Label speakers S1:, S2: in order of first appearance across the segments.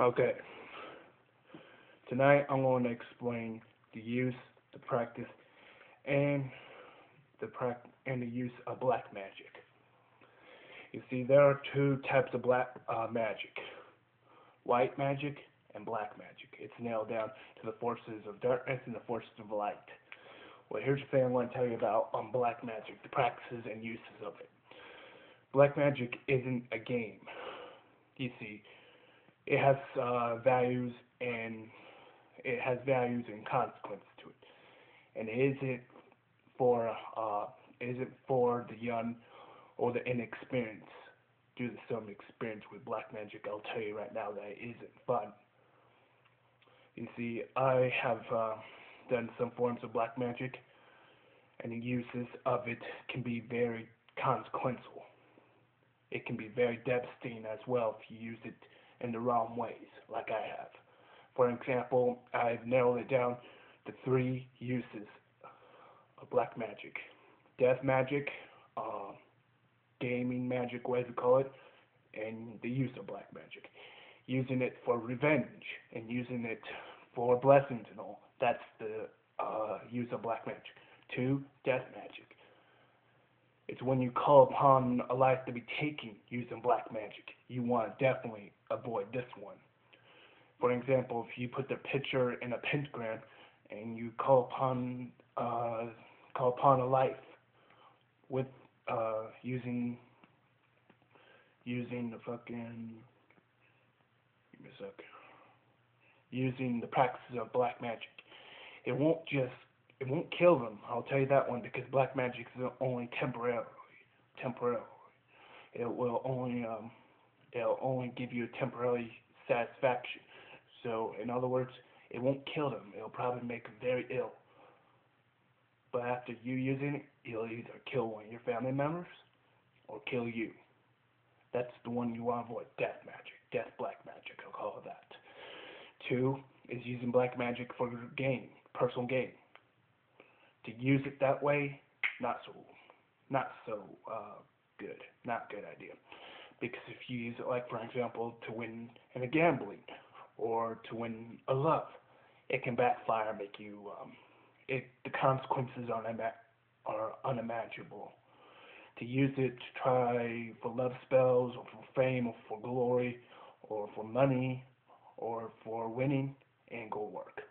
S1: Okay, tonight I'm going to explain the use, the practice, and the use of black magic. You see, there are two types of black magic: white magic and black magic. It's nailed down to the forces of darkness and the forces of light. Well, here's the thing I'm going to tell you about black magic, the practices and uses of it. Black magic isn't a game. You see, it has values and consequences to it, and it isn't for the young or the inexperienced. Due to some experience with black magic, I'll tell you right now that it isn't fun. You see, I have done some forms of black magic, and the uses of it can be very consequential. It can be very devastating as well if you use it in the wrong ways, like I have. For example, I've narrowed it down to three uses of black magic: death magic, gaming magic, whatever you call it, and the use of black magic. Using it for revenge and using it for blessings and all. That's the use of black magic. Two, death magic. It's when you call upon a life to be taken using black magic. You want to definitely avoid this one. For example, if you put the picture in a pentagram and you call upon a life with using the fucking give me a sec. Using the practices of black magic, it won't kill them. I'll tell you that one, because black magic is only temporary. Temporarily, it'll only give you a temporary satisfaction. So, in other words, it won't kill them. It'll probably make them very ill. But after you using it, it'll either kill one of your family members or kill you. That's the one you want to avoid: death magic, death black magic. I'll call it that. Two is using black magic for gain, personal gain. To use it that way, not so good, not good idea. Because if you use it, like for example, to win in a gambling or to win a love, it can backfire, make you the consequences are unimaginable. To use it to try for love spells or for fame or for glory or for money or for winning ain't gonna work.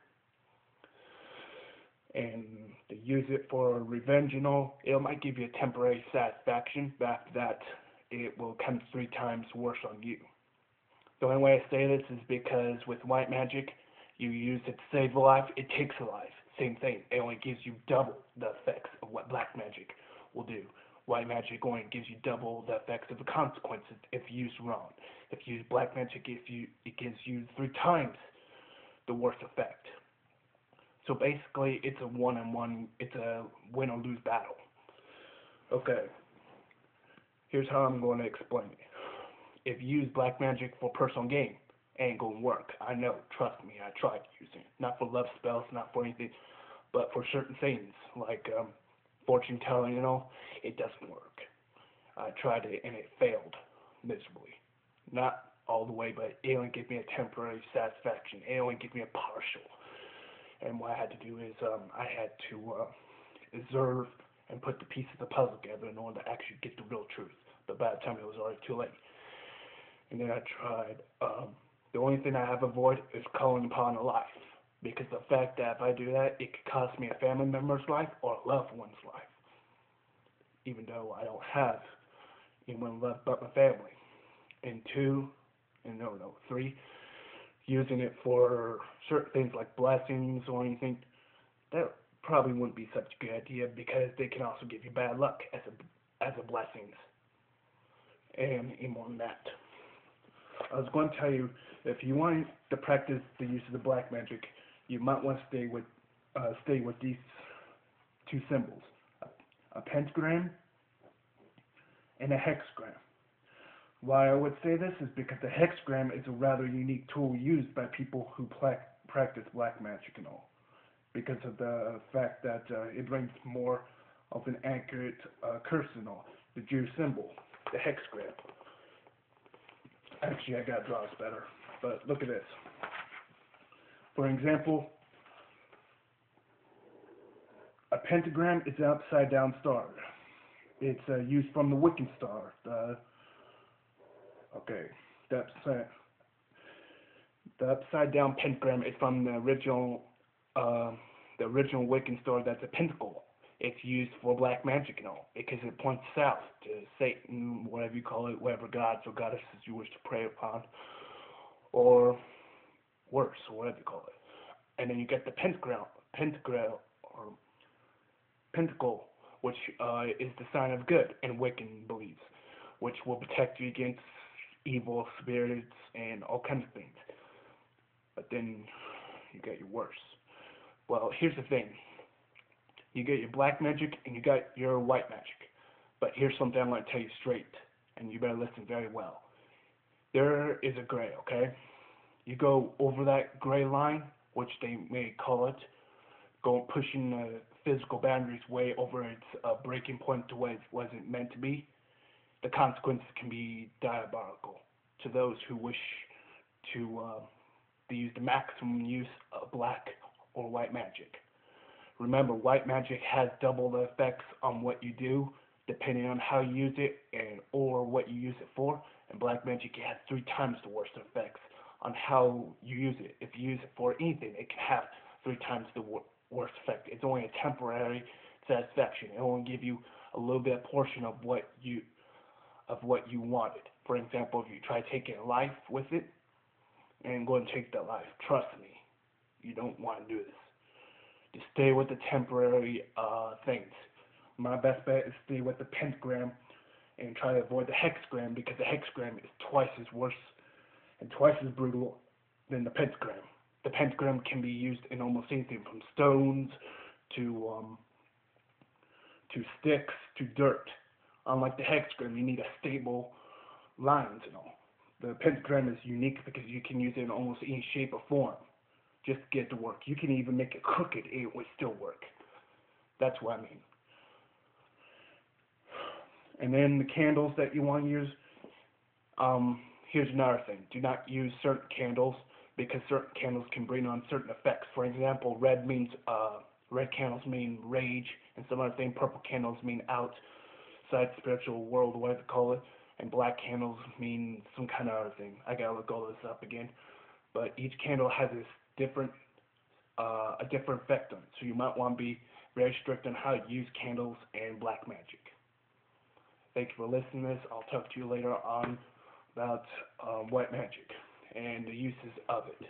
S1: And to use it for revenge and all, it might give you a temporary satisfaction, but after that, it will come three times worse on you. The only way I say this is because with white magic, you use it to save a life, it takes a life. Same thing. It only gives you double the effects of what black magic will do. White magic only gives you double the effects of the consequences if used wrong. If you use black magic, it gives you three times the worst effect. So basically, it's a one-on-one, it's a win or lose battle. Okay, here's how I'm going to explain it. If you use black magic for personal gain, it ain't going to work. I know, trust me, I tried using it. Not for love spells, not for anything, but for certain things, like fortune telling and all, it doesn't work. I tried it and it failed miserably. Not all the way, but it only gave me a temporary satisfaction. It only gave me a partial. And what I had to do is I had to observe and put the pieces of the puzzle together in order to actually get the real truth. But by the time it was already too late. And then I tried. The only thing I have avoided is calling upon a life. Because the fact that if I do that, it could cost me a family member's life or a loved one's life. Even though I don't have anyone left but my family. And three, using it for certain things like blessings or anything, that probably wouldn't be such a good idea, because they can also give you bad luck as a blessings. And even more than that, I was going to tell you, if you want to practice the use of the black magic, you might want to stay with these two symbols: a pentagram and a hexagram. Why I would say this is because the hexagram is a rather unique tool used by people who practice black magic and all, because of the fact that it brings more of an accurate curse and all. The Jew symbol, the hexagram. Actually, I gotta draw this better. But look at this. For example, a pentagram is an upside down star. It's used from the Wiccan star. Okay, the upside down pentagram is from the original Wiccan star. That's a pentacle. It's used for black magic and all because it points south to Satan, whatever you call it, whatever gods or goddesses you wish to pray upon, or worse, or whatever you call it. And then you get the or pentacle, which is the sign of good in Wiccan beliefs, which will protect you against evil spirits and all kinds of things. But then you get your worse. Well, here's the thing. You get your black magic and you got your white magic. But here's something I'm going to tell you straight, and you better listen very well. There is a gray, okay? You go over that gray line, which they may call it, pushing the physical boundaries way over its breaking point to what it wasn't meant to be. The consequences can be diabolical to those who wish to use the maximum use of black or white magic. Remember, white magic has double the effects on what you do, depending on how you use it or what you use it for. And black magic has 3 times the worst effects on how you use it. If you use it for anything, it can have 3 times the worst effect. It's only a temporary satisfaction. It will only give you a little bit of portion of what you wanted. For example, if you try taking a life with it, and go and take that life, trust me, you don't want to do this. Just stay with the temporary things. My best bet is stay with the pentagram and try to avoid the hexagram, because the hexagram is twice as worse and twice as brutal than the pentagram. The pentagram can be used in almost anything from stones to sticks to dirt. Unlike the hexagram, you need a stable lines and all. The pentagram is unique because you can use it in almost any shape or form just to get it to work. You can even make it crooked and it would still work. That's what I mean. And then the candles that you want to use, here's another thing. Do not use certain candles because certain candles can bring on certain effects. For example, red candles mean rage, and some other thing. Purple candles mean outside spiritual world, whatever you call it. And black candles mean some kind of other thing. I gotta look all this up again. But each candle has a different effect on it. So you might want to be very strict on how to use candles and black magic. Thank you for listening to this. I'll talk to you later on about white magic and the uses of it.